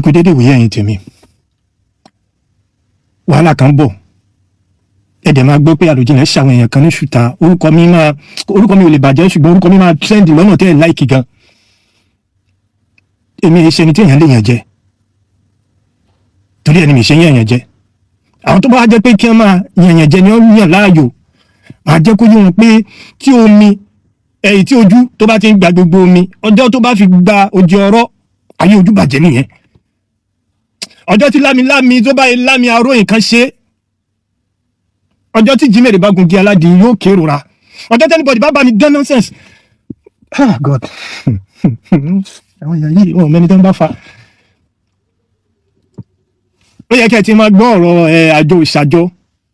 ẹ kú dédé wòye ẹ̀yin tèmi wàhálà kan bọ̀ ẹ̀dẹ̀ máa gbọ́ pé Arojinle ṣàwọn èèyàn kan ní ṣùtà orúkọ mi ò lè bàjẹ́ ṣùgbọ́n orúkọ mi máa trend lọ́nà tẹ́ ẹ̀ láìkì gan èmi ṣe ni tí èèyàn lè yàn jẹ torí ẹni mi ṣe yàn jẹ àwọn tó bá jẹ́ pé kí wọ́n máa yàn jẹ ni wọ́n yàn láàyò máa jẹ́ kó yé wọn pé tí omi ẹ̀yìn tí ojú tó bá ti ń gba gbogbo omi ọjọ́ tó bá fi gba ojú ọ̀rọ̀ ayé ojú bàjẹ́ nìyẹn ọjọ́ tí lámilámi tó bá yẹ lámi aró nǹkan ṣe ọjọ́ tí jimere bá gungi aládì yóò kérora ọjọ́ tí anybody bá bá mi dán nonsense god àwọn èèyàn yìí wọn mẹ́ni tó ń bá fa ó yẹ kí ẹ ti máa gbọ́ ọ̀rọ̀ àjọ ìṣàjọ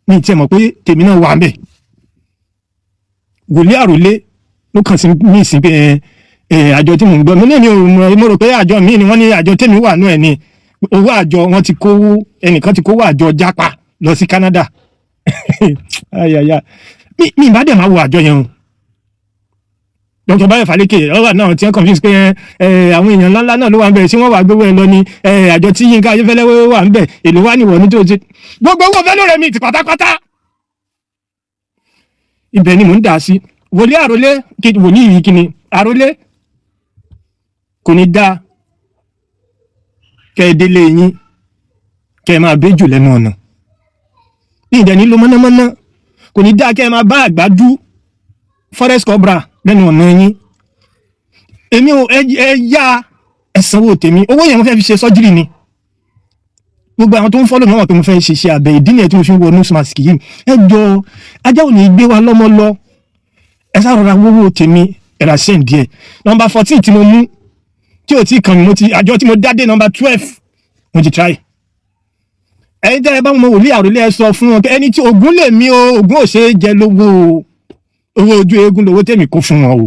ní ìtì ẹ̀ mọ̀ pé tèmi náà wà ńbẹ̀ Woli Arole ló kàn sí ní ìsìn pé àjọ tí mò ń gbọ́ mo rò pé àjọ mi ni wọ́n ní àjọ tèmi wà nú ẹ̀ ni owó àjọ wọn ti kówó ẹnìkan ti kówó àjọ jápa lọ sí Canada ayaya mi ìbá dẹ̀ máa wo àjọ yẹn o Dr. Bayo Faleke ọ̀rọ̀ náà ti ń confuse pé àwọn èèyàn ńláńlá náà ló wà ń bẹ̀ tí wọ́n wà gbówó ẹ lọ ní àjọ tí Yínká Ayéfẹ́lẹ́ wà ń bẹ̀ èlò wà níwọ̀ nítòsí gbogbo owó fẹ́ lóore mi ti pátápátá ibẹ̀ ni mò ń dà sí Woli Arole wòlíì yìí kí ni Arole kò ní dáa kẹ́ ẹ délé yín kẹ́ ẹ máa béjò lẹ́nu ọ̀nà ní ìdẹ̀ nílò mọ́nàmọ́ná kò ní dáa kẹ́ ẹ máa bá àgbájú forest cobra lẹ́nu ọ̀nà yín èmi ò ẹ yá ẹ̀sánwó tèmi owó yẹn mo fẹ́ fi ṣe sọ́jírì ni gbogbo àwọn tó ń fọ́lọ̀ náà wà pé mo fẹ́ ṣe abẹ ìdí nìyẹn tí mo fi ń wọ nose mask yìí ẹ jọ ajá ò ní gbé wa lọ́mọ lọ ẹ sá rọra wọ́wọ́ tèmi ẹ̀rà sẹ́ǹ díẹ̀ nọmba 14 tí mo mú tí ò tí kàn mí àjọ tí mo dádé nọmba 12 mo ti try ẹ̀yin tẹ́ ẹ bá mo Woli Arole ẹ sọ fún wọn ẹni tí ogun lè mí o ogun ò ṣe é jẹ lówó owó ojú eégún lówó tèmi kó fún wọn o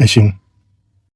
ẹ ṣeun.